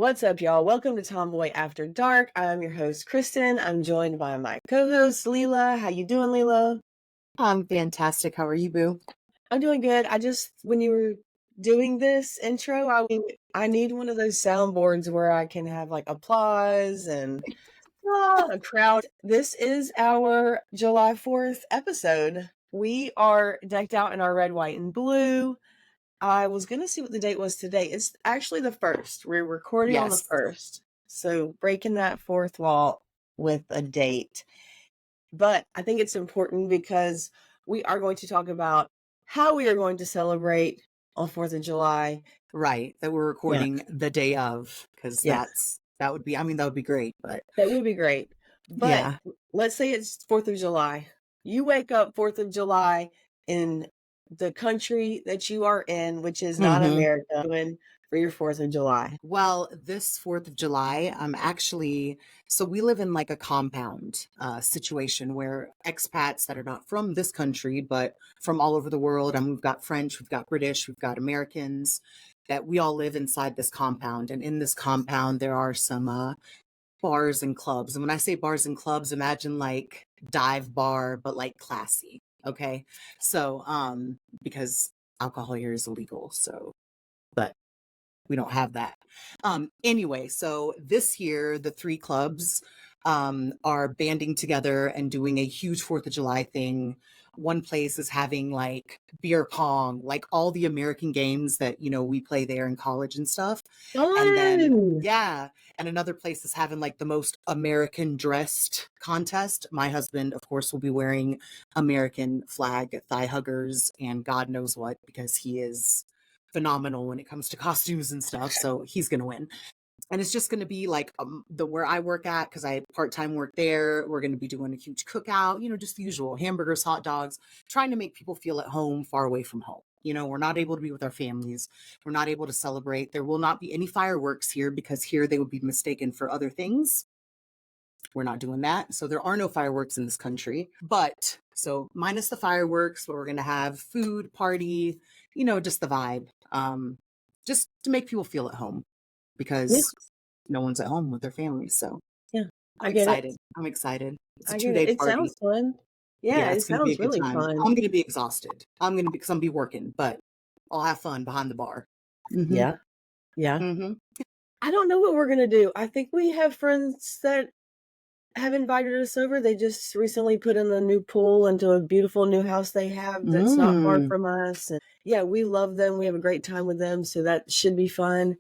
What's up, y'all? Welcome to Tomboy After Dark. I'm your host, Kristen. I'm joined by my co-host, Leela. How you doing, Leela? I'm fantastic. How are you, boo? I'm doing good. When you were doing this intro, I need one of those soundboards where I can have like applause and a crowd. This is our July 4th episode. We are decked out in our red, white, and blue. I was going to see what the date was today. It's actually the 1st. We're recording on the Yes. 1st. So breaking that fourth wall with a date. But I think it's important because we are going to talk about how we are going to celebrate on 4th of July. Right. That we're Yeah. recording the day of, because Yeah. that would be great, but That would be great. But yeah. let's say it's 4th of July. You wake up 4th of July in the country that you are in, which is not America, doing for your 4th of July. Well, this 4th of July, so we live in like a compound situation where expats that are not from this country, but from all over the world, and we've got French, we've got British, we've got Americans, that we all live inside this compound. And in this compound, there are some bars and clubs. And when I say bars and clubs, imagine like dive bar, but like classy. Okay. So, because alcohol here is illegal. So, but we don't have that. Anyway, so this year, the three clubs are banding together and doing a huge 4th of July thing. One place is having like beer pong, like all the American games that, we play there in college and stuff. And then, yeah. And another place is having like the most American dressed contest. My husband, of course, will be wearing American flag thigh huggers and God knows what, because he is phenomenal when it comes to costumes and stuff. So he's going to win. And it's just going to be like where I work at, because I part-time work there. We're going to be doing a huge cookout, just the usual hamburgers, hot dogs, trying to make people feel at home, far away from home. We're not able to be with our families. We're not able to celebrate. There will not be any fireworks here because here they would be mistaken for other things. We're not doing that. So there are no fireworks in this country. But so minus the fireworks, but we're going to have food, party, just the vibe. Just to make people feel at home, because no one's at home with their families. So yeah, I'm excited. I'm excited. It's a 2-day It party. sounds fun. Yeah, it it's going to be a sounds good really time. fun. I'm going to be exhausted. Because I'm be working, but I'll have fun behind the bar. Mm-hmm. Yeah. Yeah. Mm-hmm. I don't know what we're going to do. I think we have friends that have invited us over. They just recently put in a new pool into a beautiful new house they have that's not far from us. And yeah, we love them. We have a great time with them. So that should be fun.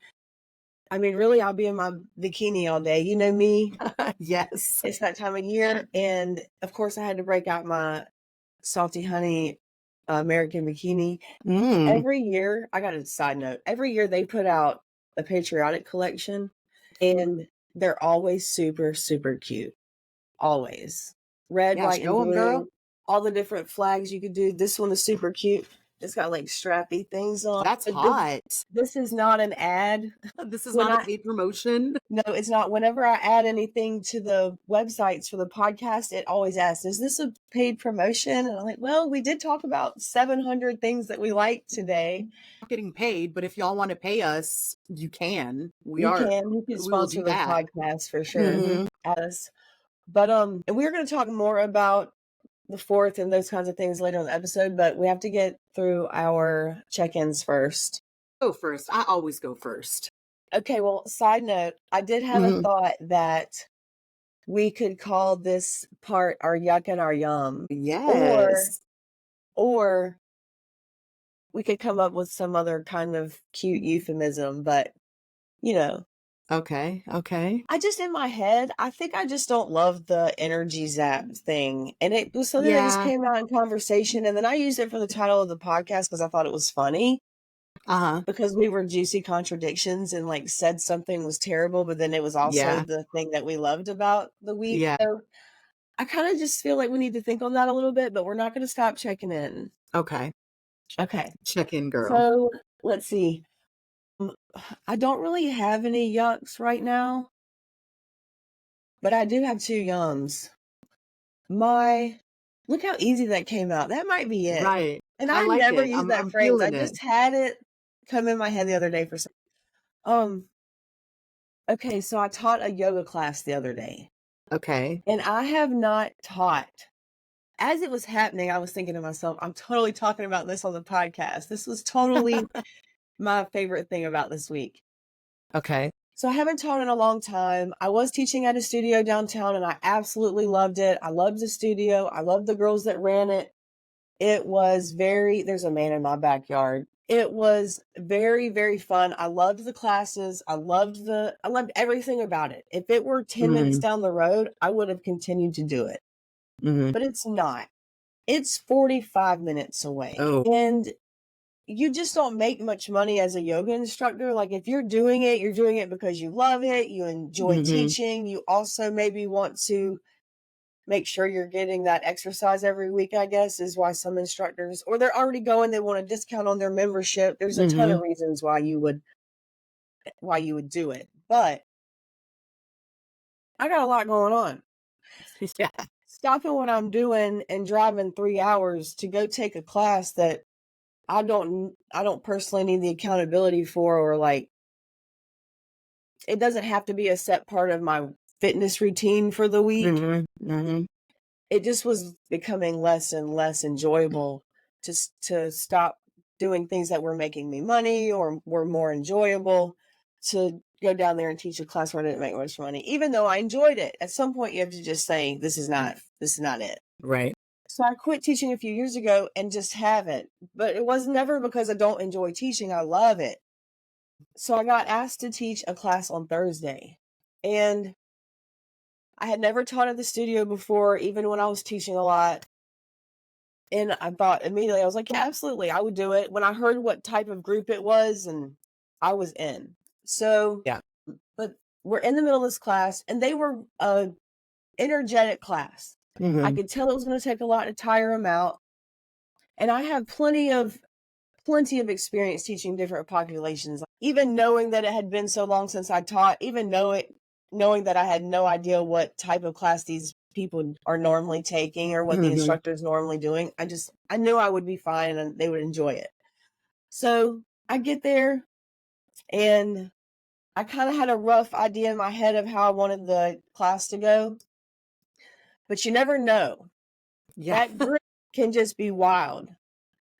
I mean, really, I'll be in my bikini all day. You know me. Yes. It's that time of year. And of course, I had to break out my salty honey American bikini. Every year, I got a side note. Every year they put out a Patriotic collection, and they're always super, super cute. Always. Red, white, and blue. Girl. All the different flags you could do. This one is super cute. It's got like strappy things on. That's hot. This is not an ad. This is not a paid promotion. No, it's not. Whenever I add anything to the websites for the podcast, it always asks, is this a paid promotion? And I'm like, well, we did talk about 700 things that we like today. Not getting paid, but if y'all want to pay us, you can. You can sponsor the podcast for sure. Mm-hmm. Us. But and we're going to talk more about the 4th and those kinds of things later in the episode, but we have to get through our check-ins first. Go first. I always go first. Okay, well, side note, I did have a thought that we could call this part our yuck and our yum. Yes. Or we could come up with some other kind of cute euphemism, but Okay. I just, in my head, I think I just don't love the energy zap thing. And it was something that just came out in conversation. And then I used it for the title of the podcast because I thought it was funny. Because we were juicy contradictions and like said something was terrible, but then it was also the thing that we loved about the week. Yeah. So I kind of just feel like we need to think on that a little bit, but we're not going to stop checking in. Okay. Check in, girl. So let's see. I don't really have any yucks right now, but I do have 2 yums. Look how easy that came out. That might be it. Right. And I like never use that phrase. I just had it come in my head the other day for some. Okay, so I taught a yoga class the other day, Okay. and I have not taught. As it was happening, I was thinking to myself, I'm totally talking about this on the podcast. This was totally my favorite thing about this week. Okay. So I haven't taught in a long time. I was teaching at a studio downtown and I absolutely loved it. I loved the studio. I loved the girls that ran it. It was there's a man in my backyard. It was very, very fun. I loved the classes. I loved everything about it. If it were 10 minutes Mm-hmm. down the road, I would have continued to do it, Mm-hmm. but it's not. It's 45 minutes away. Oh. And you just don't make much money as a yoga instructor. Like if you're doing it because you love it, you enjoy Mm-hmm. teaching, you also maybe want to make sure you're getting that exercise every week, I guess, is why some instructors, or they're already going, they want a discount on their membership. There's a ton Mm-hmm. of reasons why you would do it. But I got a lot going on. Yeah. Stopping what I'm doing and driving 3 hours to go take a class that I don't personally need the accountability for, or like it doesn't have to be a set part of my fitness routine for the week. Mm-hmm. Mm-hmm. It just was becoming less and less enjoyable to stop doing things that were making me money or were more enjoyable, to go down there and teach a class where I didn't make much money, even though I enjoyed it. At some point, you have to just say, this is not it. Right. So I quit teaching a few years ago and just haven't. But it was never because I don't enjoy teaching. I love it. So I got asked to teach a class on Thursday. And I had never taught at the studio before, even when I was teaching a lot. And I thought immediately, I was like, yeah, absolutely, I would do it. When I heard what type of group it was, and I was in. So, Yeah. but we're in the middle of this class, and they were a energetic class. I Mm-hmm. could tell it was going to take a lot to tire them out. And I have plenty of experience teaching different populations. Even knowing that it had been so long since I taught, knowing that I had no idea what type of class these people are normally taking or what the Mm-hmm. instructor is normally doing, I knew I would be fine and they would enjoy it. So I get there and I kind of had a rough idea in my head of how I wanted the class to go, but you never know. Yeah. That group can just be wild.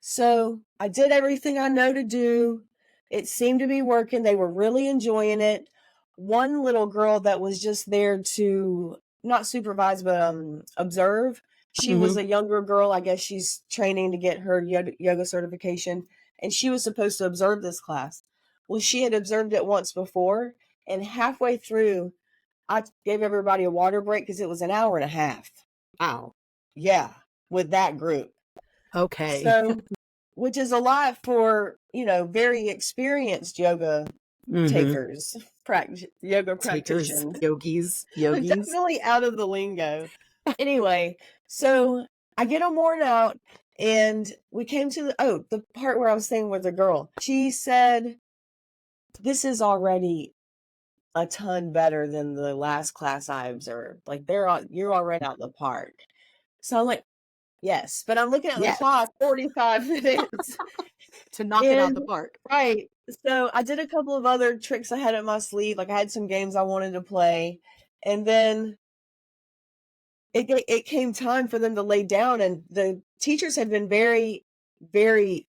So I did everything I know to do. It seemed to be working. They were really enjoying it. One little girl that was just there to not supervise, but observe. She was Mm-hmm. a younger girl. I guess she's training to get her yoga certification. And she was supposed to observe this class. Well, she had observed it once before. And halfway through, I gave everybody a water break because it was an hour and a half. Wow. Yeah, with that group. Okay. So, which is a lot for, very experienced yoga Mm-hmm. takers, yoga Takers, practitioners. I'm yogis. definitely out of the lingo. Anyway, so I get them worn out, and we came to the part where I was saying with the girl. She said, "This is already a ton better than the last class I observed. Like you're already out the park." So I'm like, yes, but I'm looking at the Yes. clock, 45 minutes. To knock it out the And park. right. So I did a couple of other tricks I had up my sleeve. Like I had some games I wanted to play. And then it came time for them to lay down, and the teachers had been very, very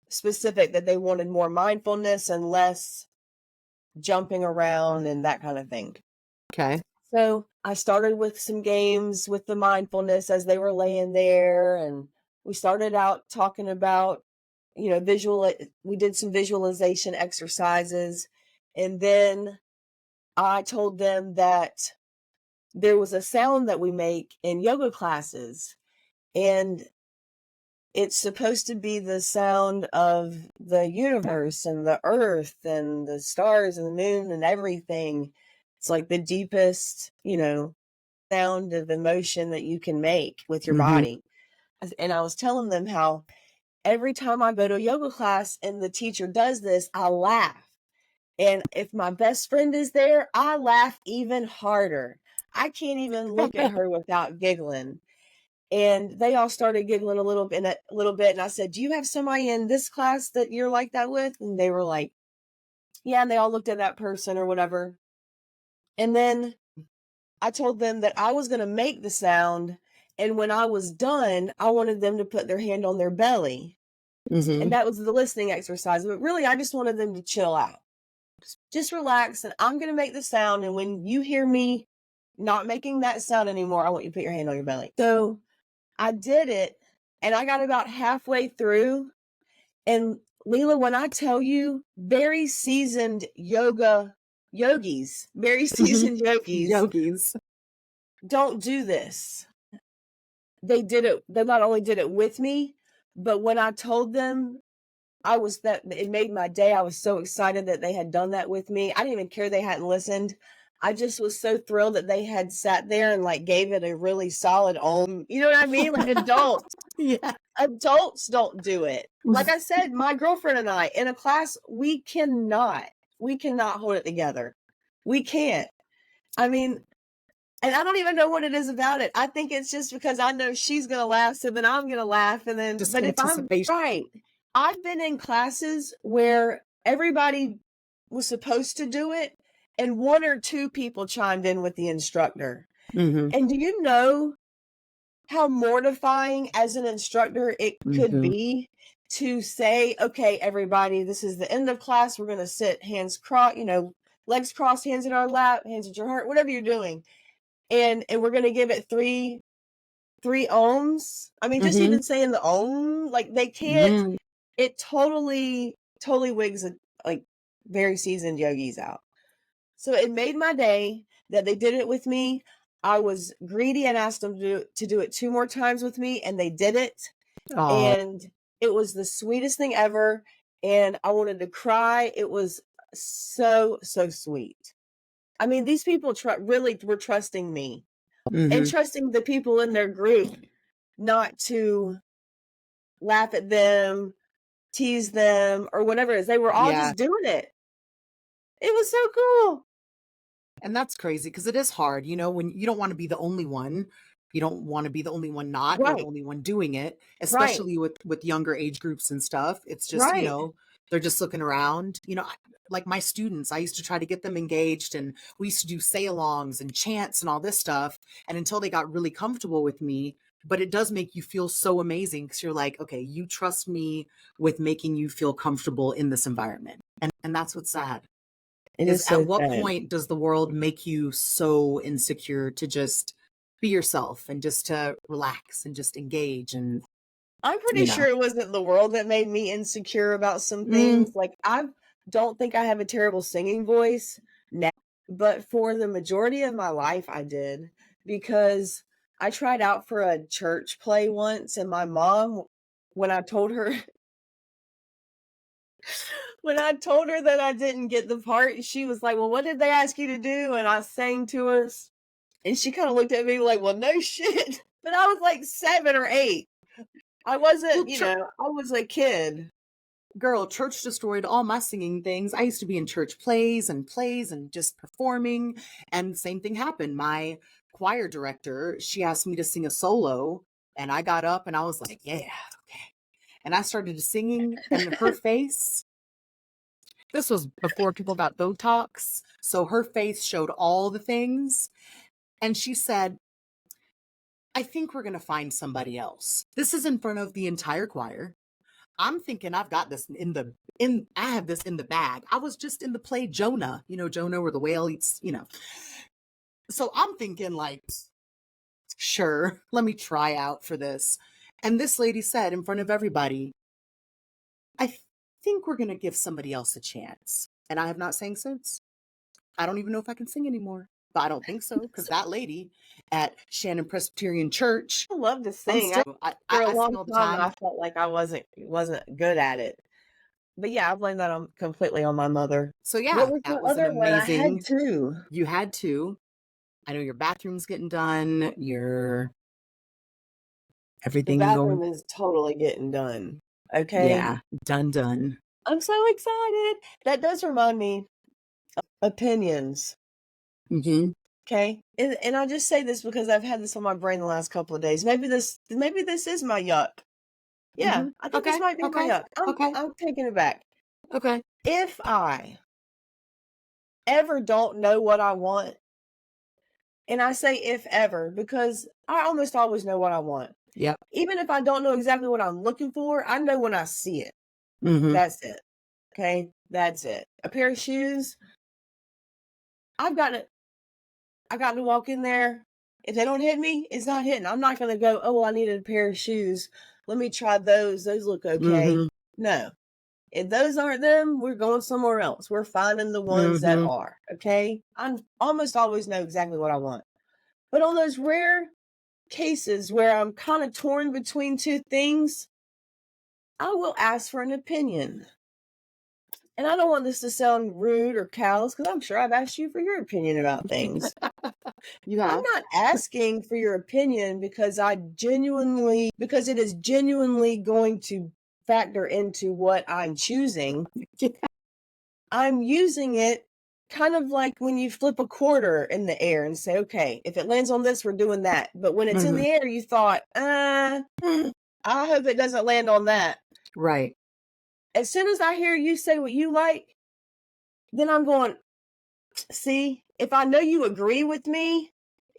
specific that they wanted more mindfulness and less jumping around and that kind of thing. Okay. So I started with some games with the mindfulness as they were laying there, and we started out talking about, we did some visualization exercises, and then I told them that there was a sound that we make in yoga classes, and it's supposed to be the sound of the universe and the earth and the stars and the moon and everything. It's like the deepest, sound of emotion that you can make with your Mm-hmm. body. And I was telling them how every time I go to a yoga class and the teacher does this, I laugh. And if my best friend is there, I laugh even harder. I can't even look at her without giggling. And they all started giggling a little bit, and I said, "Do you have somebody in this class that you're like that with?" And they were like, Yeah, and they all looked at that person or whatever. And then I told them that I was going to make the sound. And when I was done, I wanted them to put their hand on their belly. And that was the listening exercise. But really, I just wanted them to chill out. Just relax. And I'm going to make the sound. And when you hear me not making that sound anymore, I want you to put your hand on your belly. So I did it. And I got about halfway through. And Leela, when I tell you, very seasoned yogis, very seasoned Yogis. don't do this. They did it. They not only did it with me, but when I told them it made my day. I was so excited that they had done that with me. I didn't even care they hadn't listened. I just was so thrilled that they had sat there and like gave it a really solid you know what I mean? Like adults. Yeah. Adults don't do it. Like I said, my girlfriend and I in a class, we cannot hold it together. We can't. I mean, and I don't even know what it is about it. I think it's just because I know she's going to laugh, so then I'm going to laugh. And then, Just but if I'm anticipation. right, I've been in classes where everybody was supposed to do it, and one or two people chimed in with the instructor. And do you know how mortifying as an instructor it could be to say, okay, everybody, this is the end of class. We're going to sit hands crossed, legs crossed, hands in our lap, hands at your heart, whatever you're doing. And we're going to give it three ohms. I mean, just even saying the ohm, like they can't, it totally wigs like very seasoned yogis out. So it made my day that they did it with me. I was greedy and asked them to do it 2 more times with me, and they did it. And it was the sweetest thing ever. And I wanted to cry. It was so sweet. I mean, these people really were trusting me and trusting the people in their group not to laugh at them, tease them, or whatever it is. They were all just doing it. It was so cool. And that's crazy because it is hard, when you don't want to be the only one. You don't want to be the only one not or the only one doing it, especially with younger age groups and stuff. It's just, they're just looking around. Like my students, I used to try to get them engaged, and we used to do say-alongs and chants and all this stuff. And until they got really comfortable with me, but it does make you feel so amazing because you're like, okay, you trust me with making you feel comfortable in this environment. And that's what's sad. At what point does the world make you so insecure to just be yourself and just to relax and just engage? And I'm pretty sure it wasn't the world that made me insecure about some things. Like I don't think I have a terrible singing voice now, but for the majority of my life I did, because I tried out for a church play once, and my mom, when I told her that I didn't get the part, she was like, "Well, what did they ask you to do?" And I sang to us, and she kind of looked at me like, "Well, no shit." But I was like 7 or 8. I wasn't, I was a kid. Girl, church destroyed all my singing things. I used to be in church plays and just performing, and the same thing happened. My choir director, she asked me to sing a solo, and I got up and I was like, yeah, okay. And I started singing, and her face, this was before people got Botox, so her face showed all the things. And she said, I think we're going to find somebody else. This is in front of the entire choir. I'm thinking I've got this I have this in the bag. I was just in the play Jonah, Jonah where the whale eats, So I'm thinking like, sure, let me try out for this. And this lady said in front of everybody, I think we're going to give somebody else a chance. And I have not sang since. I don't even know if I can sing anymore. But I don't think so, because that lady at Shannon Presbyterian Church, I love to sing. For a long time, I felt like I wasn't good at it. But yeah, I blame that completely on my mother. So yeah, what was that other one? I had two. You had two. I know your bathroom's getting done. Everything the bathroom is totally getting done. Okay. Yeah, done. I'm so excited. That does remind me of opinions. Okay. And I just say this because I've had this on my brain the last couple of days. Maybe this is my yuck. Yeah, I think this might be my yuck. I'm taking it back. Okay. If I ever don't know what I want, and I say if ever because I almost always know what I want. Yep. Even if I don't know exactly what I'm looking for, I know when I see it. Mm-hmm. That's it. Okay? That's it. A pair of shoes, I've got to I got to walk in there. If they don't hit me, it's not hitting. I'm not going to go, "Oh, I needed a pair of shoes. Let me try those. Those look okay." Mm-hmm. No. If those aren't them, we're going somewhere else. We're finding the ones that Mm-hmm. are, okay? I almost always know exactly what I want. But on those rare cases where I'm kind of torn between two things, I will ask for an opinion. And I don't want this to sound rude or callous because I'm sure I've asked you for your opinion about things. You I'm have. not asking for your opinion because because it is genuinely going to factor into what I'm choosing. I'm using it kind of like when you flip a quarter in the air and say, okay, if it lands on this, we're doing that. But when it's in Mm-hmm. the air, you thought, I hope it doesn't land on that. Right. As soon as I hear you say what you like, then I'm going, see, if I know you agree with me,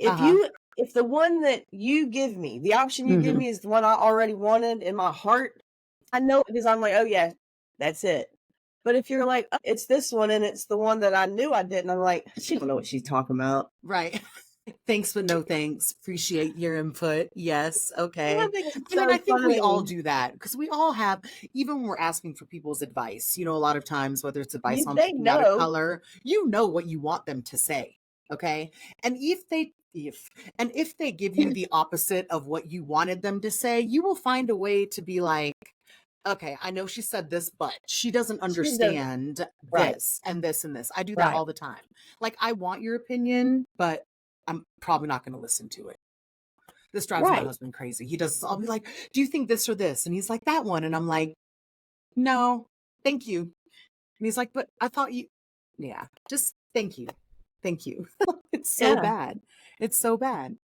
Uh-huh. if the one that you give me, the option you give Mm-hmm. me is the one I already wanted in my heart, I know it because I'm like, oh yeah, that's it. But if you're like, oh, it's this one and it's the one that I knew I didn't, I'm like, she don't know what she's talking about. Right. Thanks, but no thanks. Appreciate your input. Yes. And I Okay. think it's I mean, so I think we all funny. do that because we all have, even when we're asking for people's advice, a lot of times, whether it's advice on They picking out a know. color, you know what you want them to say. Okay. And if they give you the opposite of what you wanted them to say, you will find a way to be like, okay, I know she said this, but she doesn't She doesn't. understand Right. this and this and this. I do that Right. all the time. Like, I want your opinion, but I'm probably not going to listen to it. This drives my Right. husband crazy. He does. I'll be like, "Do you think this or this?" And he's like, "That one." And I'm like, "No, thank you." And he's like, "But I thought you." Yeah, just thank you, thank you. It's so Yeah. bad. It's so bad.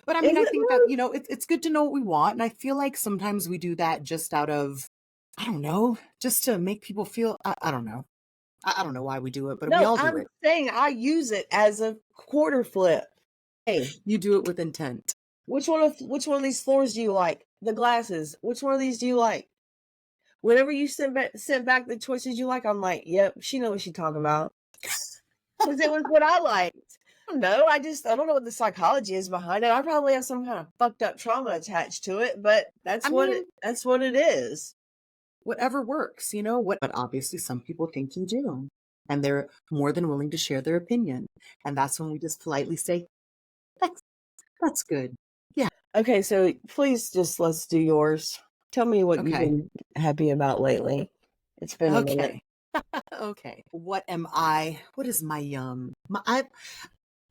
But I mean, Is I it think that though? it's good to know what we want, and I feel like sometimes we do that just out of, I don't know, just to make people feel. I don't know. I don't know why we do it, but we No, all do I'm it. saying I use it as a quarter flip. Hey, You do it with intent. which one of these floors do you like? The glasses. Which one of these do you like? Whenever you sent back the choices you like, I'm like, yep, she knows what she's talking about. Because it was what I liked. I don't know. I don't know what the psychology is behind it. I probably have some kind of fucked up trauma attached to it, but I mean, that's what it is. whatever works, what, but obviously some people think you do. And they're more than willing to share their opinion. And that's when we just politely say, that's, that's good. Yeah. Okay, so please just let's do yours. Tell me what you've Okay. been happy about lately. It's been a minute. Okay. Okay. What is my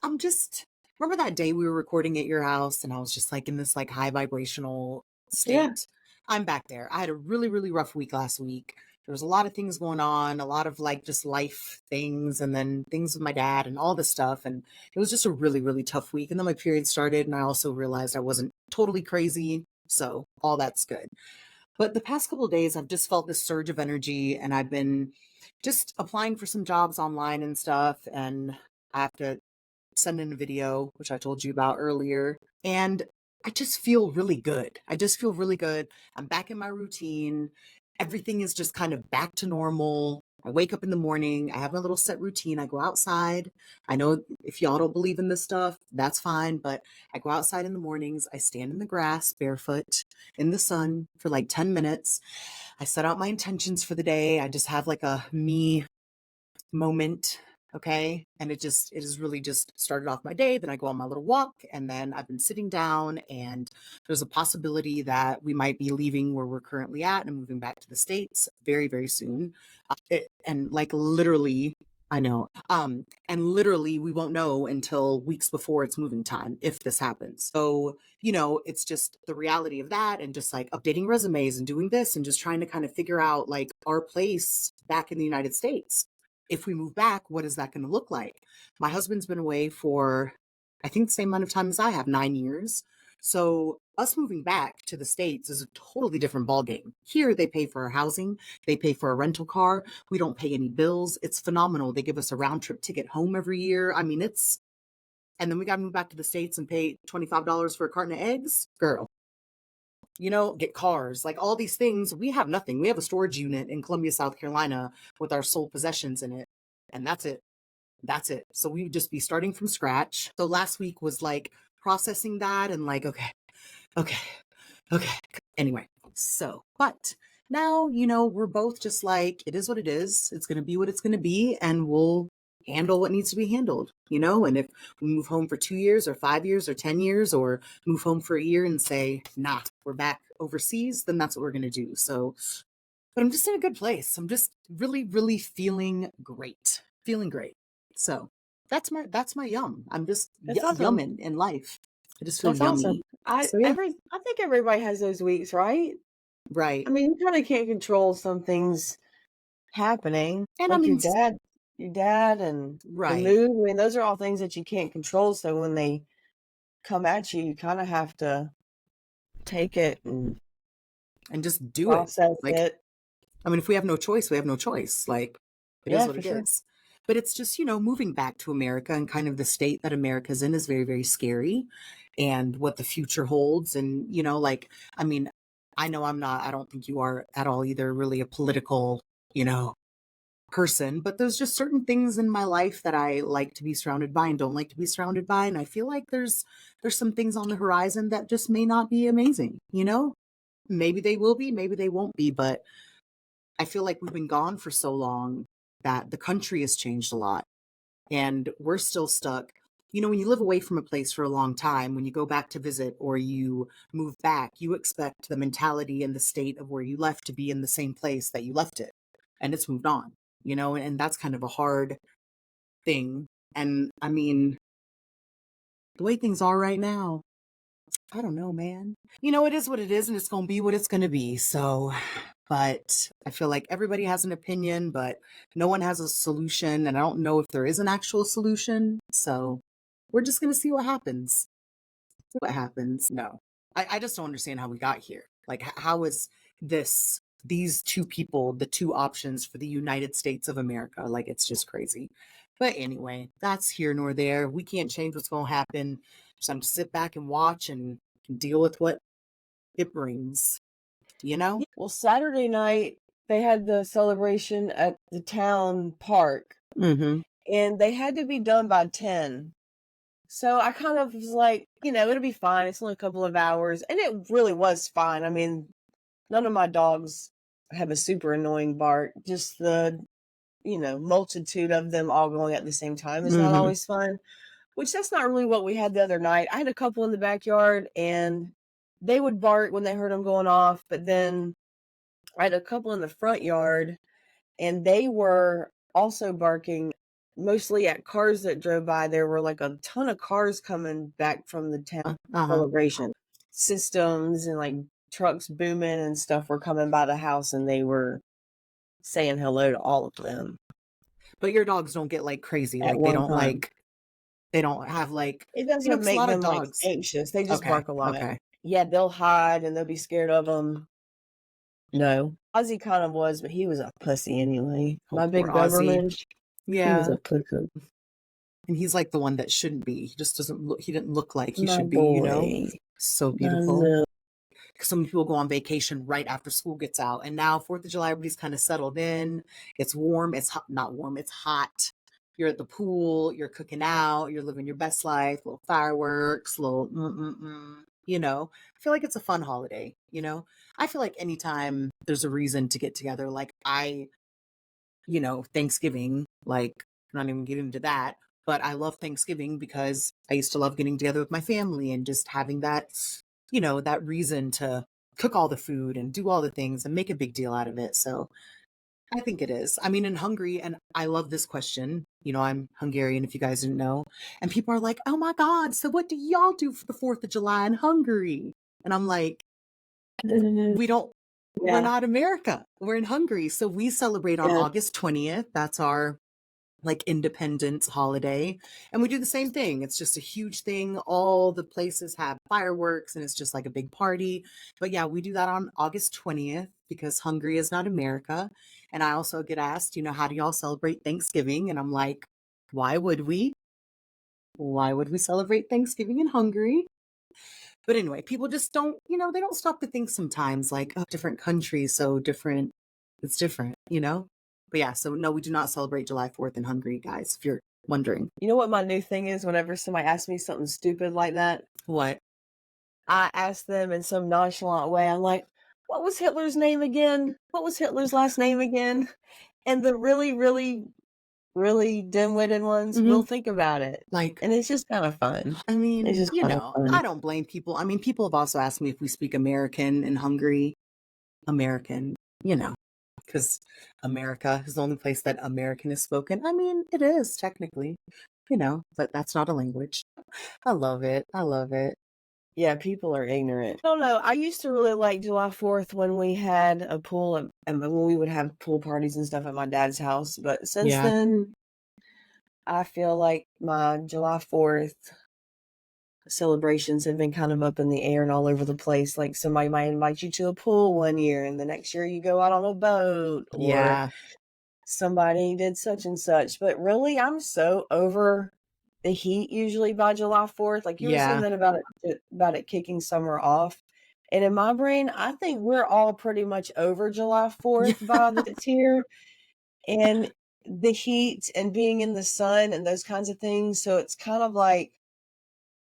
I'm just, remember that day we were recording at your house and I was just like in this like high vibrational Yeah. state? I'm back there. I had a really, really rough week last week. There was a lot of things going on, a lot of like just life things, and then things with my dad and all this stuff. And it was just a really, really tough week. And then my period started, and I also realized I wasn't totally crazy. So all that's good. But the past couple of days, I've just felt this surge of energy, and I've been just applying for some jobs online and stuff. And I have to send in a video, which I told you about earlier. And I just feel really good. I just feel really good. I'm back in my routine. Everything is just kind of back to normal. I wake up in the morning. I have my little set routine. I go outside. I know if y'all don't believe in this stuff, that's fine. But I go outside in the mornings. I stand in the grass barefoot in the sun for like 10 minutes. I set out my intentions for the day. I just have like a me moment. Okay. And it has really just started off my day. Then I go on my little walk, and then I've been sitting down, and there's a possibility that we might be leaving where we're currently at and moving back to the States very, very soon. And like literally, I know. And literally we won't know until weeks before it's moving time if this happens. So, it's just the reality of that, and just like updating resumes and doing this and just trying to kind of figure out like our place back in the United States. If we move back, what is that going to look like? My husband's been away for, I think, the same amount of time as I have, 9 years. So us moving back to the States is a totally different ballgame. Here, they pay for our housing, they pay for a rental car, we don't pay any bills. It's phenomenal. They give us a round trip ticket home every year. I mean, and then we got to move back to the States and pay $25 for a carton of eggs. Girl, get cars, like all these things. We have nothing. We have a storage unit in Columbia, South Carolina with our sole possessions in it. And that's it. That's it. So we would just be starting from scratch. So last week was like processing that and like, okay, okay, okay. Anyway, but now, we're both just like, it is what it is. It's going to be what it's going to be. And we'll handle what needs to be handled, and if we move home for 2 years or 5 years or 10 years or move home for a year and say, nah, we're back overseas, then that's what we're going to do. So, but I'm just in a good place. I'm just really, really feeling great. So that's my yum. I'm just That's awesome. yumming in life. I just feel That's awesome. yummy. So yeah, I think everybody has those weeks, right? right. I mean, you kind of can't control some things happening, And I like mean, your dad and the right. mood. I mean, those are all things that you can't control. So when they come at you, you kind of have to take it and And just do it. process Like, it. I mean, if we have no choice, we have no choice. Like, it is Yeah, what for it sure. is. But it's just, moving back to America and kind of the state that America's in is very, very scary, and what the future holds. And, like, I mean, I know I don't think you are at all either really a political, you know, person, but there's just certain things in my life that I like to be surrounded by and don't like to be surrounded by. And I feel like there's some things on the horizon that just may not be amazing, Maybe they will be, maybe they won't be, but I feel like we've been gone for so long that the country has changed a lot and we're still stuck. When you live away from a place for a long time, when you go back to visit or you move back, you expect the mentality and the state of where you left to be in the same place that you left it. And it's moved on, and that's kind of a hard thing. And I mean, the way things are right now, I don't know, man. It is what it is and it's going to be what it's going to be. So, but I feel like everybody has an opinion, but no one has a solution. And I don't know if there is an actual solution. So we're just going to see what happens. No, I just don't understand how we got here. Like, how is these two people, the two options for the United States of America? Like, it's just crazy. But anyway, that's here nor there. We can't change what's going to happen. So I'm to sit back and watch and deal with what it brings, Well, Saturday night they had the celebration at the town park, Mm-hmm. and they had to be done by 10. So I kind of was like, it'll be fine. It's only a couple of hours. And it really was fine. I mean, none of my dogs have a super annoying bark. Just the, multitude of them all going at the same time is not Mm-hmm. always fun, which that's not really what we had the other night. I had a couple in the backyard and they would bark when they heard them going off. But then I had a couple in the front yard and they were also barking mostly at cars that drove by. There were like a ton of cars coming back from the town Uh-huh. celebration. Systems and like trucks booming and stuff were coming by the house and they were saying hello to all of them But your dogs don't get like crazy. at Like, one time. they don't have like, It doesn't 'cause a make lot of them like dogs. anxious. They just Okay. bark a lot. Okay. Yeah, they'll hide and they'll be scared of them. No, Ozzy kind of was, but he was a pussy anyway. Oh, My poor big Ozzy. Doberman, he was Yeah. a pussy. And he's like the one that shouldn't be. He just he didn't look like he My should be. boy. So I beautiful. know. Some people go on vacation right after school gets out. And now 4th of July, everybody's kind of settled in. It's warm. It's hot, not warm. It's hot. You're at the pool. You're cooking out. You're living your best life. Little fireworks, little, I feel like it's a fun holiday, I feel like anytime there's a reason to get together, like Thanksgiving, like, I'm not even getting into that, but I love Thanksgiving because I used to love getting together with my family and just having that reason to cook all the food and do all the things and make a big deal out of it. So I think it is. I mean, in Hungary, and I love this question. I'm Hungarian, if you guys didn't know. And people are like, oh my God, so what do y'all do for the 4th of July in Hungary? And I'm like, we're Yeah, not America. We're in Hungary. So we celebrate on yeah. August 20th. That's our like independence holiday. And we do the same thing. It's just a huge thing. All the places have fireworks and it's just like a big party. But yeah, we do that on August 20th because Hungary is not America. And I also get asked, how do y'all celebrate Thanksgiving? And I'm like, why would we? Why would we celebrate Thanksgiving in Hungary? But anyway, people just don't, they don't stop to think sometimes like, oh, different countries, so different. It's different. But yeah, so no, we do not celebrate July 4th in Hungary, guys, if you're wondering. You know what my new thing is whenever somebody asks me something stupid like that? What? I ask them in some nonchalant way. I'm like, what was Hitler's name again? What was Hitler's last name again? And the really, really, really dim-witted ones will think about it. Like, And it's just kind of fun. I mean, It's just kind of fun. I don't blame people. I mean, people have also asked me if we speak American in Hungary. American, because America is the only place that American is spoken. I mean, it is technically, but that's not a language. I love it. I love it. Yeah, people are ignorant. I don't know. I used to really like July 4th when we had a pool and when we would have pool parties and stuff at my dad's house. But since then, I feel like my July 4th celebrations have been kind of up in the air and all over the place. Like somebody might invite you to a pool one year and the next year you go out on a boat, or somebody did such and such. But really, I'm so over the heat usually by July 4th. Like you were saying that about it kicking summer off. And in my brain, I think we're all pretty much over July 4th by that it's here. And the heat and being in the sun and those kinds of things. So it's kind of like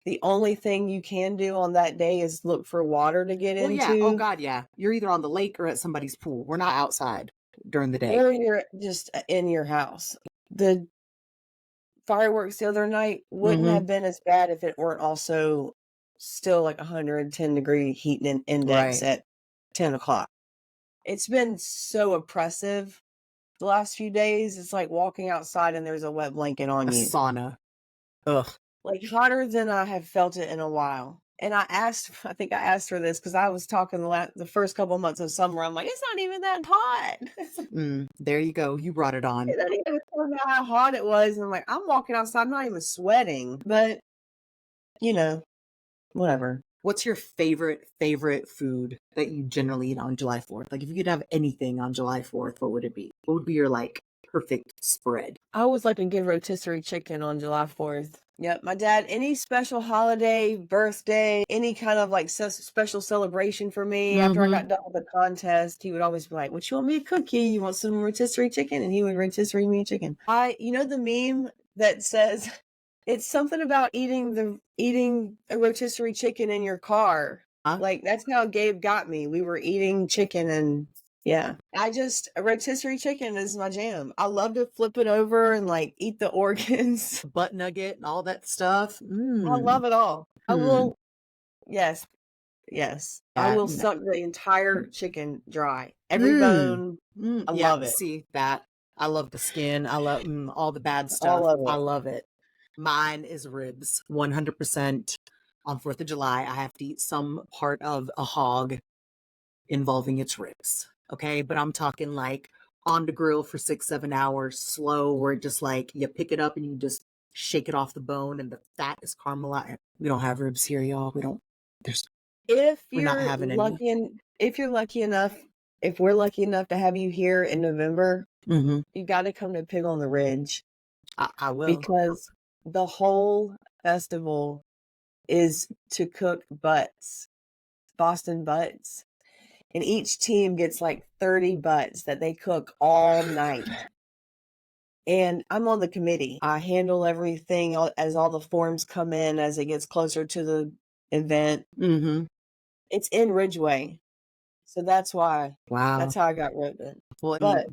the only thing you can do on that day is look for water to get into. Yeah. Oh God, yeah. You're either on the lake or at somebody's pool. We're not outside during the day. Or you're just in your house. The fireworks the other night wouldn't have been as bad if it weren't also still like 110-degree heat index at 10 o'clock. It's been so oppressive the last few days. It's like walking outside and there's a wet blanket on you. Sauna. Ugh. Like hotter than I have felt it in a while. And I think I asked her this because I was talking the first couple of months of summer. I'm like, it's not even that hot. There you go. You brought it on. I didn't even talk about how hot it was. And I'm like, I'm walking outside, I'm not even sweating. But, whatever. What's your favorite food that you generally eat on July 4th? Like if you could have anything on July 4th, what would it be? What would be your perfect spread? I always like to get rotisserie chicken on July 4th. Yep, my dad, any special holiday, birthday, any kind of special celebration for me, after I got done with the contest, he would always be like, what you want me to cook you? You want some rotisserie chicken? And he would rotisserie me chicken. The meme that says, it's something about eating a rotisserie chicken in your car. Huh? Like, that's how Gabe got me. We were eating chicken and yeah. A rotisserie chicken is my jam. I love to flip it over and eat the organs. Butt nugget and all that stuff. I love it all. I will, yes. I will suck the entire chicken dry. Every bone. I love it. See that. I love the skin. I love all the bad stuff. I love it. Mine is ribs. 100% on 4th of July. I have to eat some part of a hog involving its ribs. Okay, but I'm talking on the grill for 6-7 hours, slow, where just you pick it up and you just shake it off the bone and the fat is caramelized. We don't have ribs here, y'all. We don't. If we're lucky enough to have you here in November, you got to come to Pig on the Ridge. I will, because the whole festival is to cook butts, Boston butts. And each team gets 30 butts that they cook all night. And I'm on the committee. I handle everything as all the forms come in as it gets closer to the event. It's in Ridgeway. So that's why. Wow. That's how I got roped in. Well,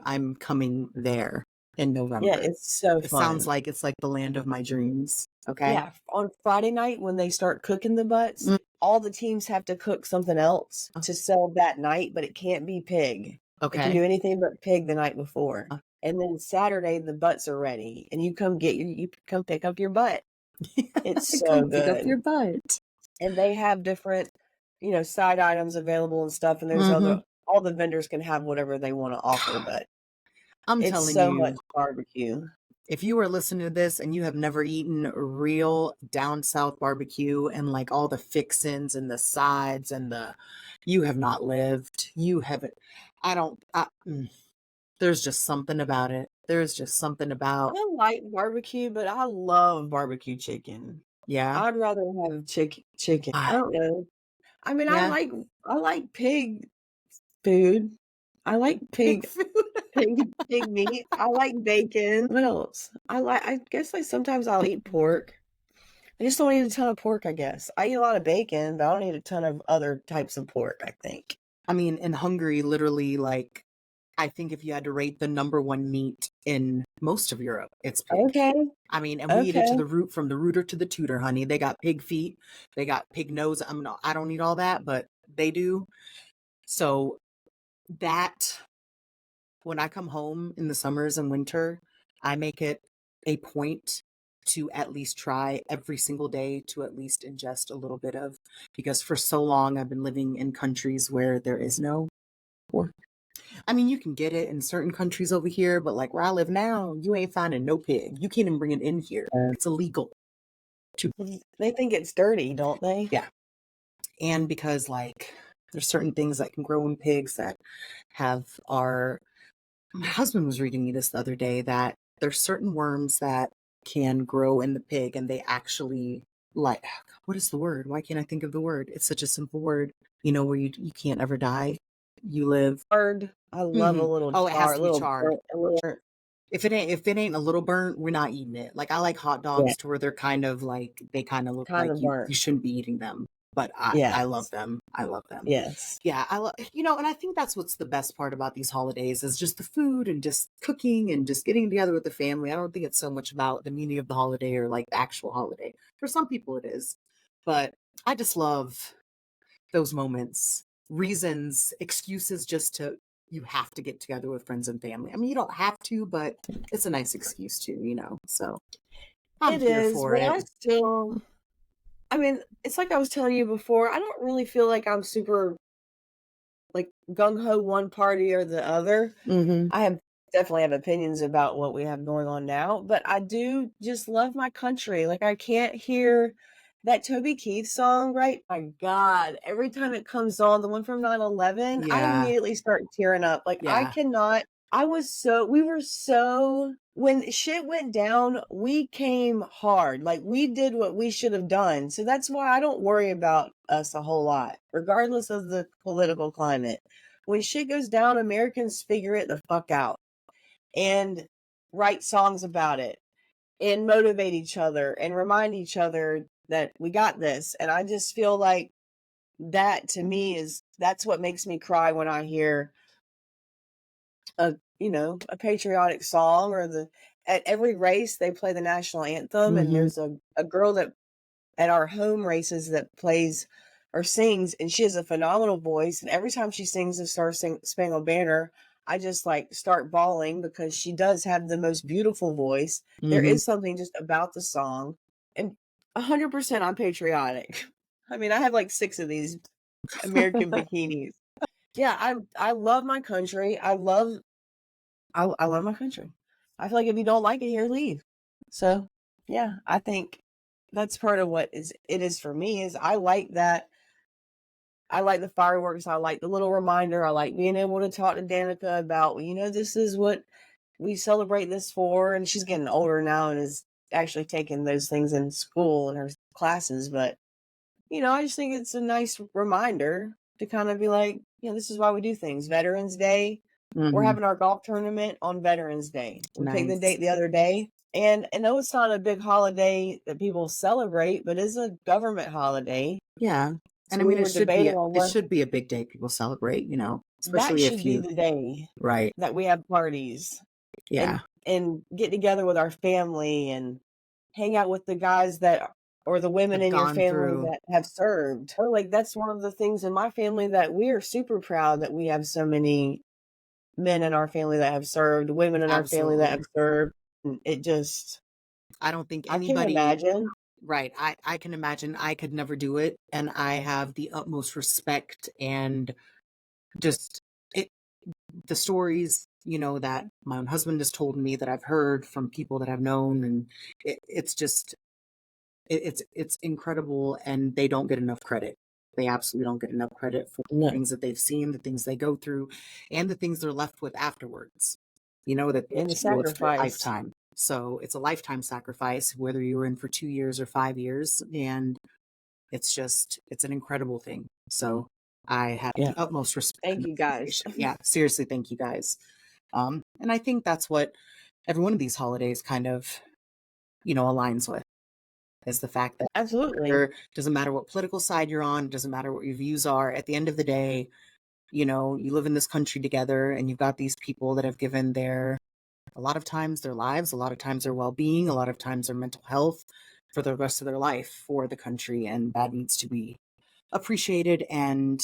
I'm coming there in November. Yeah, it's so fun. It sounds like it's the land of my dreams. Okay. Yeah. On Friday night when they start cooking the butts, all the teams have to cook something else to sell that night, but it can't be pig. Okay. They can do anything but pig the night before. And then Saturday the butts are ready and you come pick up your butt. It's so good. Pick up your butt. And they have different, side items available and stuff. And there's all the vendors can have whatever they want to offer, but I'm it's telling so you, much barbecue. If you are listening to this and you have never eaten real down south barbecue and like all the fixins and the sides and you have not lived. You haven't. I don't. There's just something about it. There's just something I about. don't like barbecue, but I love barbecue chicken. Yeah. I'd rather have chicken. I I, don't know. I mean, yeah. I like pig food. I like Pig food. pig meat. I like bacon. What else? I guess like sometimes I'll eat pork. I just don't eat a ton of pork, I guess. I eat a lot of bacon, but I don't eat a ton of other types of pork, I think. I mean, in Hungary, literally, like, I think if you had to rate the number one meat in most of Europe, it's pig. Okay. I mean, and we eat it to Okay. the root, from the rooter to the tutor, honey. They got pig feet, they got pig nose. I don't eat all that, but they do. So that when I come home in the summers and winter, I make it a point to at least try every single day to at least ingest a little bit of, because for so long I've been living in countries where there is no pork. I mean, you can get it in certain countries over here, but like where I live now, you ain't finding no pig. You can't even bring it in here. It's illegal. To They think it's dirty, don't they? Yeah. And because like there's certain things that can grow in pigs that have our my husband was reading me this the other day that there's certain worms that can grow in the pig and they actually like what is the word? Why can't I think of the word? It's such a simple word, where you can't ever die. You live. Charred. I love a little Oh, it has char, to be charred. a little burnt. If it ain't a little burnt, we're not eating it. Like I like hot Yeah, dogs to where they're kind of like they kind of look kind like of you burnt. shouldn't be eating them. But I love Yes. them. I love them. Yes. Yeah, I love and I think that's what's the best part about these holidays is just the food and just cooking and just getting together with the family. I don't think it's so much about the meaning of the holiday or like the actual holiday. For some people it is. But I just love those moments, reasons, excuses just to you have to get together with friends and family. I mean, you don't have to, but it's a nice excuse to. So I'm It here is, for but it. I mean, it's like I was telling you before, I don't really feel like I'm super like gung ho one party or the other. Mm-hmm. I have definitely have opinions about what we have going on now, but I do just love my country. Like I can't hear that Toby Keith song, right? My God, every time it comes on, the one from 9/11, I Yeah. immediately start tearing up. Like I Yeah. cannot. We were so when shit went down, we came hard. Like we did what we should have done. So that's why I don't worry about us a whole lot, regardless of the political climate. When shit goes down, Americans figure it the fuck out and write songs about it and motivate each other and remind each other that we got this. And I just feel like that to me that's what makes me cry when I hear a patriotic song or at every race they play the national anthem and Mm-hmm. there's a girl that at our home races that plays or sings, and she has a phenomenal voice. And every time she sings the Spangled Banner, I just like start bawling because she does have the most beautiful voice. There Mm-hmm. is something just about the song, and 100% I'm patriotic. I mean, I have like 6 of these American bikinis. Yeah, I love my country. I love my country. I feel like if you don't like it here, leave. So yeah, I think that's part of what it is for me is I like that. I like the fireworks. I like the little reminder. I like being able to talk to Danica about, this is what we celebrate this for. And she's getting older now and is actually taking those things in school and her classes. But, I just think it's a nice reminder to kind of be like, this is why we do things. Veterans Day. We're Mm-hmm. having our golf tournament on Veterans Day. We picked the Nice. date the other day. And I know it's not a big holiday that people celebrate, but it's a government holiday. Yeah. And So I we mean, were debating on it what should be a big day people celebrate, that especially should if be you, the day right. that we have parties Yeah. and get together with our family and hang out with the guys that or the women Have in your gone family through. that have served. Or like that's one of the things in my family that we are super proud that we have so many men in our family that have served, women in our family that Absolutely. have served. And it just I don't think I can't anybody. imagine. Right. I can imagine I could never do it. And I have the utmost respect and just it, the stories, that my own husband has told me, that I've heard from people that I've known, and it's just it's incredible, and they don't get enough credit. They absolutely don't get enough credit for the No. things that they've seen, the things they go through, and the things they're left with afterwards. That they And the know it's for a sacrifice. lifetime. So it's a lifetime sacrifice, whether you were in for 2 years or 5 years, and it's an incredible thing. So I have Yeah. the utmost respect Thank and you guys. appreciation. Yeah, seriously, thank you guys. And I think that's what every one of these holidays kind of, aligns with, is the fact that Absolutely. doesn't matter what political side you're on, doesn't matter what your views are. At the end of the day, you live in this country together, and you've got these people that have given a lot of times their lives, a lot of times their well-being, a lot of times their mental health for the rest of their life for the country. And that needs to be appreciated and,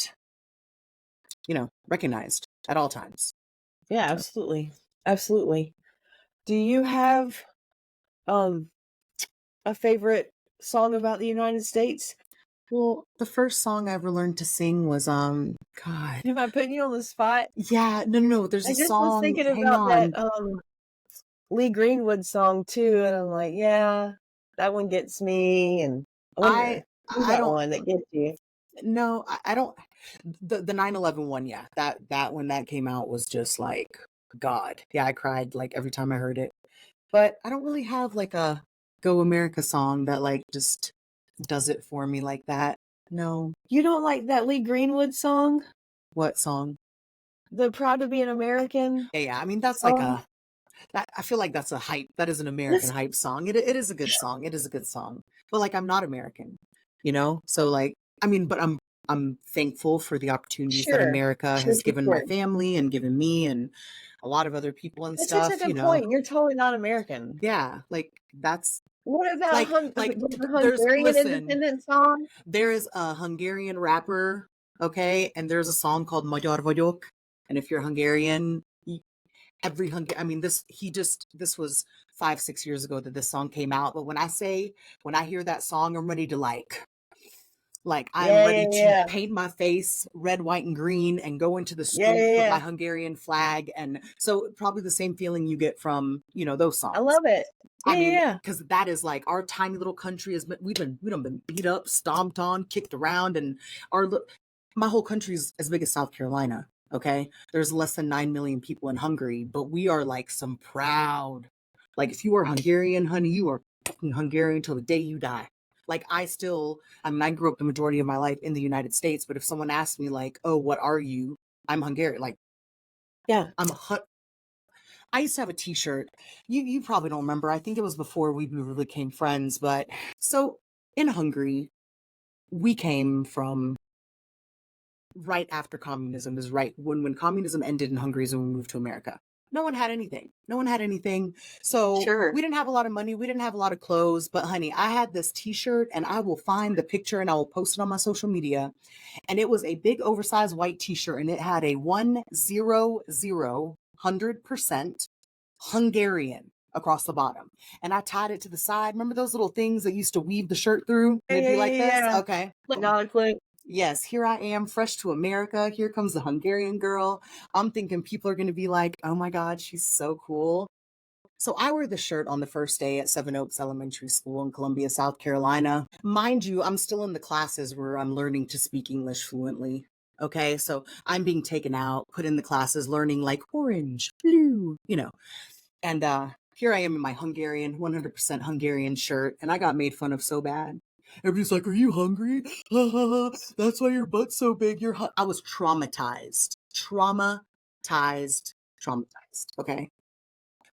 recognized at all times. Yeah, So, absolutely. Absolutely. Do you have um a favorite song about the United States? well, the first song I ever learned to sing was, God, Am I putting you on the spot? yeah, no, there's I a just was song, thinking hang about that on. Lee Greenwood song too, and I'm like, yeah, that one gets me. And I I, wonder who's I that don't, one that gets you? no, I don't, the 9/11 one, yeah, that when that came out was just like, God, yeah, I cried like every time I heard it. But I don't really have like a Go America song that like just does it for me like that. No. You don't like that Lee Greenwood song? What song? The Proud to Be an American Yeah, I mean, that's like song? I feel like that's a hype. That is an American This hype song. It is a good song. It is a good song. But like, I'm not American, So like, I mean, but I'm thankful for the opportunities that sure. America Sure, has sure, given my sure. family and given me and a lot of other people and That's such a good point. You're totally not American. Yeah, like that's What about the there's Hungarian listen, independence song? there is a Hungarian rapper, okay, and there's a song called Magyar Vagyok, and if you're Hungarian, I mean, this was 5, 6 years ago that this song came out, but when I hear that song, I'm ready to I'm Yeah, yeah, ready to yeah. paint my face red, white, and green and go into the Yeah, streets yeah, with my yeah. Hungarian flag. And so probably the same feeling you get from, those I songs. love it. I Yeah, mean, yeah, because that is like our tiny little country has been, we done been beat up, stomped on, kicked around, and my whole country is as big as South Carolina. Okay, there's less than 9 million people in Hungary, but we are like some proud. Like if you are Hungarian, honey, you are fucking Hungarian till the day you die. Like I mean, I grew up the majority of my life in the United States, but if someone asked me like, "Oh, what are you?" I'm Hungarian. Like yeah. I'm I used to have a T-shirt. You probably don't remember. I think it was before we really became friends. But so in Hungary, we came from right after communism. Is right when communism ended in Hungary is when we moved to America. No one had anything. No one had anything. So Sure. we didn't have a lot of money. We didn't have a lot of clothes. But honey, I had this T-shirt, and I will find the picture and I will post it on my social media. And it was a big oversized white T-shirt, and it had a 100% Hungarian across the bottom. And I tied it to the side. Remember those little things that used to weave the shirt through? Yeah, And it'd yeah, be yeah, like this? yeah. Okay. Boom. Not a clue. Yes, here I am, fresh to America. Here comes the Hungarian girl. I'm thinking people are going to be like, oh my God, she's so cool. So I wear the shirt on the first day at Seven Oaks Elementary School in Columbia, South Carolina. Mind you, I'm still in the classes where I'm learning to speak English fluently. Okay, so I'm being taken out, put in the classes, learning like orange, blue, And here I am in my 100% Hungarian shirt, and I got made fun of so bad. Everybody's like, "Are you hungry? That's why your butt's so big. I was traumatized, traumatized. Okay.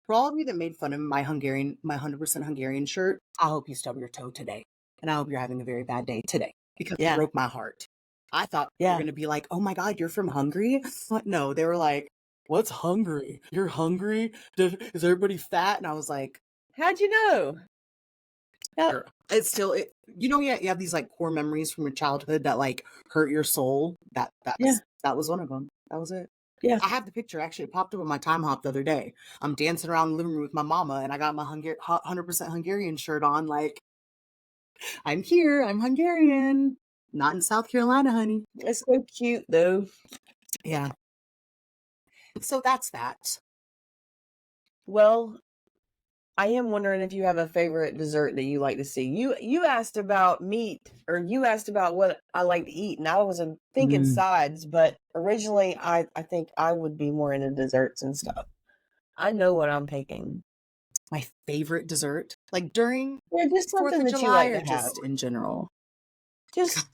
For all of you that made fun of my 100% Hungarian shirt, I hope you stub your toe today, and I hope you're having a very bad day today because it Yeah, broke my heart. I thought they were yeah. going to be like, "Oh my God, you're from Hungary?" But no, they were like, "What's hungry? You're hungry? Is everybody fat?" And I was like, How'd you know? Yeah, "Sure." It's still, you have these like core memories from your childhood that like hurt your soul. yeah, That was one of them. That was it. yeah. I have the picture actually. It popped up on my time hop the other day. I'm dancing around the living room with my mama, and I got my 100% Hungarian shirt on. Like I'm here. I'm Hungarian. Not in South Carolina, honey. It's so cute though. Yeah. So that's that. Well, I am wondering if you have a favorite dessert that you like to see. You asked about meat, or you asked about what I like to eat, and I was thinking Mm, sides, but originally I think I would be more into desserts and stuff. I know what I'm picking. my favorite dessert, like during Yeah, just 4th something of that you July like to or have. just in general? Just,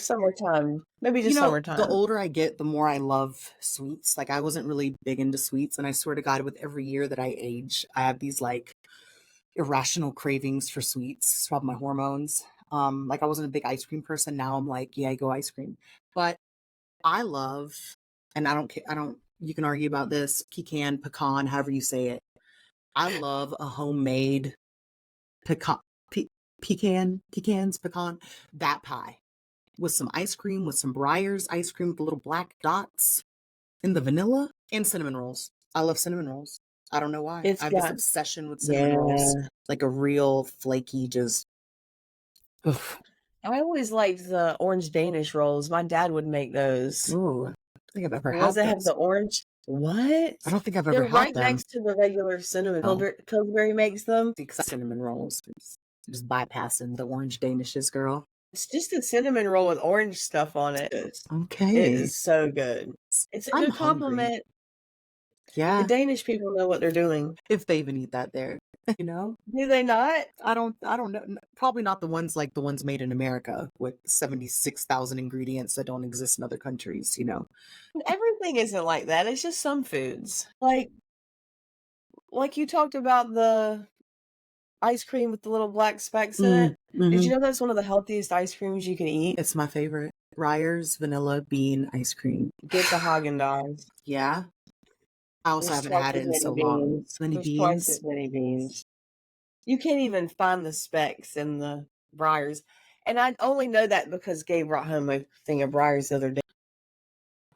summertime. Maybe You just know, the summertime. older I get, the more I love sweets. Like I wasn't really big into sweets, and I swear to God, with every year that I age, I have these like irrational cravings for sweets. It's probably my hormones. Like I wasn't a big ice cream person. Now I'm like, yeah, I go ice cream. But I love, and I don't care. I don't. You can argue about this. Pecan, however you say it. I love a homemade pecan, pecan, that pie with some ice cream, with some Breyers ice cream with the little black dots in the vanilla, and cinnamon rolls. I love cinnamon rolls. I don't know why. It's I have this got obsession with cinnamon rolls, yeah. like a real flaky, just. Oof. I always liked the orange Danish rolls. My dad would make those. Ooh, I don't think I've ever The ones had that have those. the orange. What? I don't think I've ever They're had right them. next to the regular cinnamon. Oh, Pillsbury makes them. because cinnamon rolls, just bypassing the orange danishes, girl. It's just a cinnamon roll with orange stuff on it. It Okay, is so good. It's a I'm good hungry. compliment. The Yeah, Danish people know what they're doing. if they even eat that there, you know. Do they not? I don't know. Probably not the ones like the ones made in America with 76,000 ingredients that don't exist in other countries, you know. Everything isn't like that. It's just some foods. Like you talked about the ice cream with the little black specks in it. Did you Mm-hmm. know that's one of the healthiest ice creams you can eat? It's my favorite. Ryer's vanilla bean ice cream. Get the Haagen-Dazs. Yeah. I also There's haven't twice had it as in many so long. beans. Many There's twice beans. as many beans. You can't even find the specks in the Briars. And I only know that because Gabe brought home a thing of Briars the other day.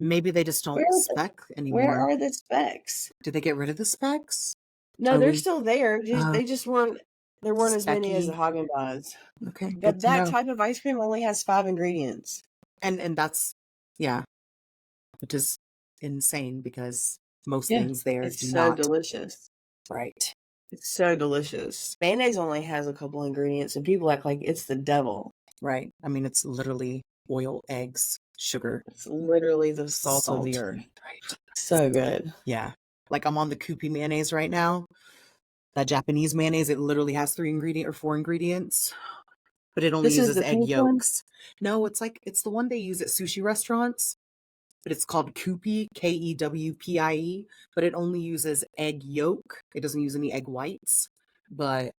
Maybe they just Where don't are the spec where anymore. are the specks? Did they get rid of the specs? No, Are they're we still there. uh They just weren't there weren't as many as the specky? Haagen-Dazs. Okay, good But to that know. type of ice cream only has 5 ingredients. And that's yeah, which is insane because most Yeah. things there It's do so not. delicious. Right. It's so delicious. Mayonnaise only has a couple ingredients, and people act like it's the devil. Right. I mean, it's literally oil, eggs, sugar, It's literally the salt of the salt. earth. Right. So good. Yeah. Like I'm on the Kewpie mayonnaise right now. That Japanese mayonnaise, it literally has 4 ingredients, but it only This is uses the egg pink one? yolks. No, it's the one they use at sushi restaurants, but it's called Kewpie, Kewpie, but it only uses egg yolk. It doesn't use any egg whites, but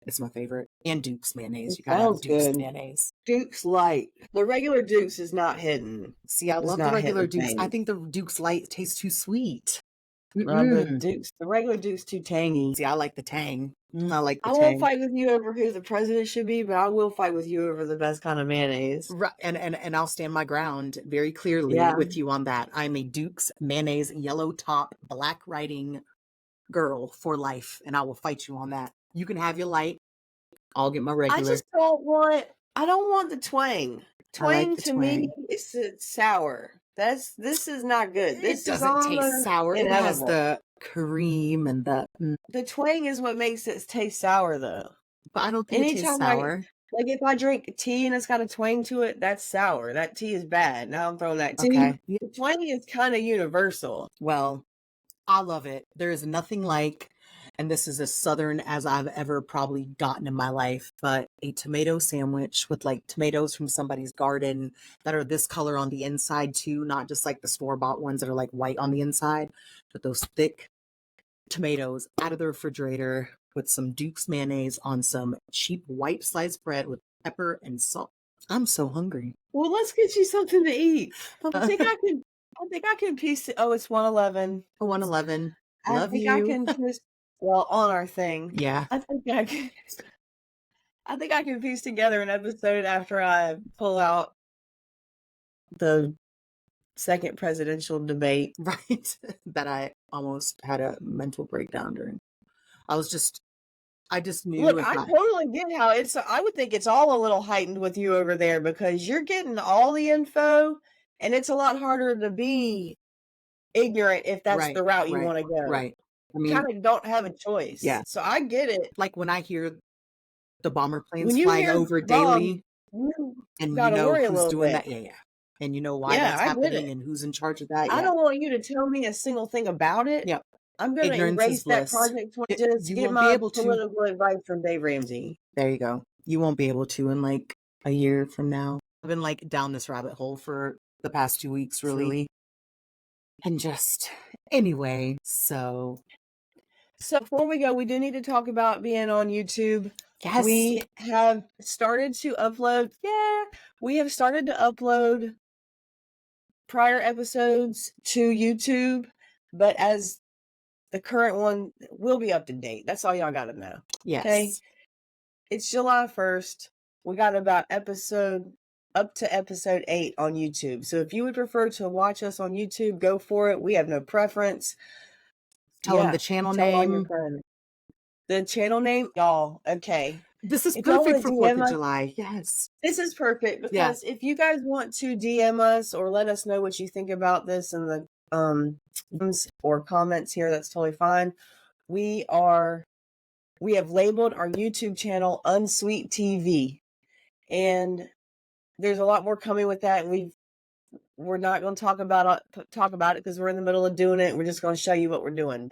it's my favorite. And Duke's mayonnaise. It You gotta have sounds Duke's good. mayonnaise. Duke's Light. The regular Duke's is not hidden. See, I It's love the not regular hidden Dukes. I thing. think the Duke's Light tastes too sweet. The Mm-mm. The regular Duke's too tangy. See, I like the tang. I like the I won't tang. fight with you over who the president should be, but I will fight with you over the best kind of mayonnaise. Right, and I'll stand my ground very clearly Yeah. with you on that. I'm a Duke's mayonnaise yellow top black writing girl for life, and I will fight you on that. You can have your light. I'll get my I regular. just I don't want the twang. I like Twang the to me twang. is sour. This is not good. It This is doesn't taste almost sour. It has inedible. the cream and the. The twang is what makes it taste sour though. But I don't think it tastes Anytime sour. like if I drink tea and it's got a twang to it, that's sour. That tea is bad. Now I'm throwing that tea. Okay. Yeah. The twang is kind of universal. Well, I love it. There is nothing like, and this is as southern as I've ever probably gotten in my life, but a tomato sandwich with like tomatoes from somebody's garden that are this color on the inside too, not just like the store-bought ones that are like white on the inside, but those thick tomatoes out of the refrigerator with some Duke's mayonnaise on some cheap white sliced bread with pepper and salt. I'm so hungry. Well, let's get you something to eat. I think I can piece it. Oh, it's 111. 111. I Love think I you. can just well on our thing. Yeah. I think I can piece together an episode after I pull out the second presidential debate. Right. That I almost had a mental breakdown during. I just knew Look, if I I, totally get how I would think it's all a little heightened with you over there because you're getting all the info and it's a lot harder to be ignorant if that's right, the route you right, want to go. right. I You mean, kind of don't have a choice. yeah. So I get it. Like when I hear the bomber When planes you flying hear over bombs, daily you and you gotta know worry a who's little doing bit. that. Yeah, yeah. And you know why Yeah, that's I get happening it. and who's in charge of that. I Yeah. don't want you to tell me a single thing about it. Yep. I'm gonna Ignorance is erase that bliss. project just You get won't be my able to. political advice from Dave Ramsey. There you go. You won't be able to in like a year from now. I've been like down this rabbit hole for the past 2 weeks, really. And just anyway, so before we go, we do need to talk about being on YouTube. yes, We have started to upload. Yeah, we have started to upload prior episodes to YouTube, but as the current one will be up to date. That's all y'all got to know. yes. Okay. It's July 1st. We got about up to episode 8 on YouTube. So if you would prefer to watch us on YouTube, go for it. We have no preference. Tell them the channel tell all your name. friends. The channel name, y'all. Okay. This is If y'all perfect wanna for 4th DM of us, July. Yes. this is perfect because if you guys want to DM us or let us know what you think about this in the or comments here, that's totally fine. We have labeled our YouTube channel UnsweetTV, and there's a lot more coming with that. And we're not going to talk about it because we're in the middle of doing it. We're just going to show you what we're doing.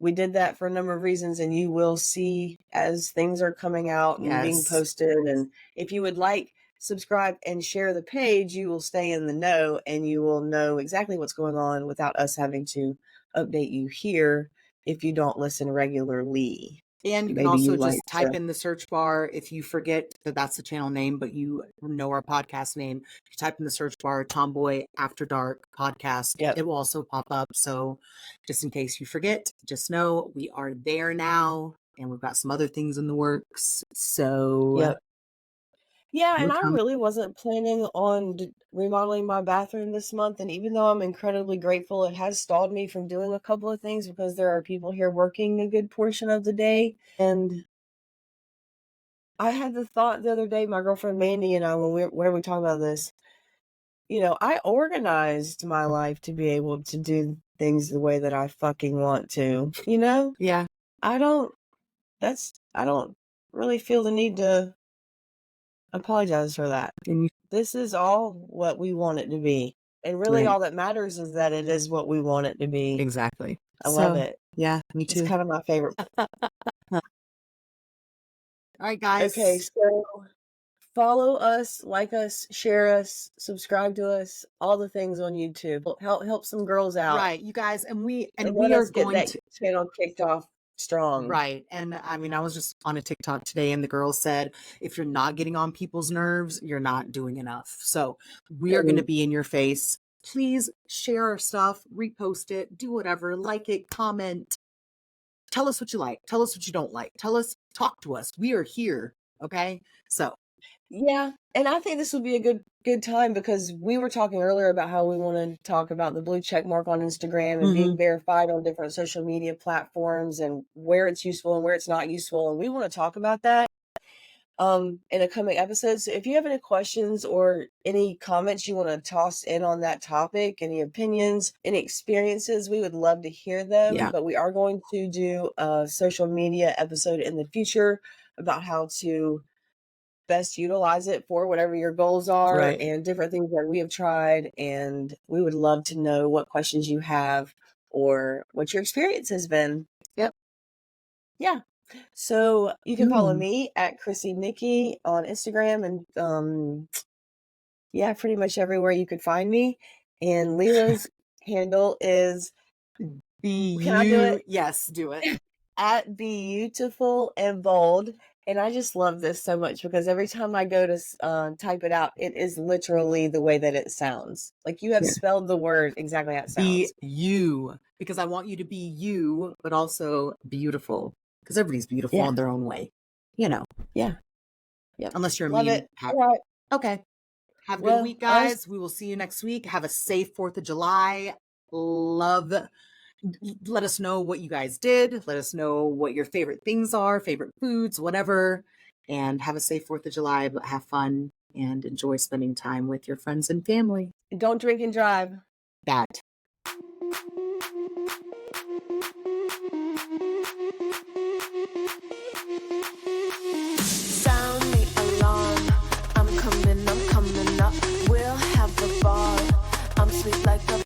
We did that for a number of reasons, and you will see as things are coming out and being posted. And if you would like, subscribe and share the page, you will stay in the know and you will know exactly what's going on without us having to update you here if you don't listen regularly. And you can also just type in the search bar if you forget that that's the channel name, but you know our podcast name. You type in the search bar Tomboy After Dark Podcast. Yep. It will also pop up. So just in case you forget, just know we are there now and we've got some other things in the works. So yeah, and I really wasn't planning on remodeling my bathroom this month. And even though I'm incredibly grateful, it has stalled me from doing a couple of things because there are people here working a good portion of the day. And I had the thought the other day, my girlfriend Mandy and I, when we talking about this, I organized my life to be able to do things the way that I fucking want to, Yeah. I don't really feel the need to apologize for that. This is all what we want it to be. And really all that matters is that it is what we want it to be. Exactly. I love it. Yeah, me too. It's kind of my favorite. All right, guys. Okay, so follow us, like us, share us, subscribe to us, all the things on YouTube. Help some girls out. Right, you guys, and we are going that channel kicked off strong. Right. And I mean, I was just on a TikTok today and the girl said, if you're not getting on people's nerves, you're not doing enough. So we are going to be in your face. Please share our stuff, repost it, do whatever, like it, comment. Tell us what you like. Tell us what you don't like. Talk to us. We are here. Okay. So yeah. And I think this would be a good time because we were talking earlier about how we want to talk about the blue check mark on Instagram and being verified on different social media platforms and where it's useful and where it's not useful. And we want to talk about that in a coming episode. So if you have any questions or any comments you want to toss in on that topic, any opinions, any experiences, we would love to hear them. Yeah. But we are going to do a social media episode in the future about how to best utilize it for whatever your goals are and different things that we have tried. And we would love to know what questions you have or what your experience has been. Yep. Yeah. So you can follow me at Chrissy Nikki on Instagram and yeah, pretty much everywhere you could find me. And Leela's handle is Can I do it? Yes, do it. At Beautiful and Bold. And I just love this so much because every time I go to type it out, it is literally the way that it sounds. Like you have spelled the word exactly how it sounds. Be you, because I want you to be you, but also beautiful, because everybody's beautiful in their own way, Yeah. Yeah. Unless you're Love mean. it. All right. Okay. Have a good week, guys. We will see you next week. Have a safe 4th of July. Let us know what you guys did. Let us know what your favorite things are, favorite foods, whatever. And have a safe 4th of July, but have fun and enjoy spending time with your friends and family. Don't drink and drive. That.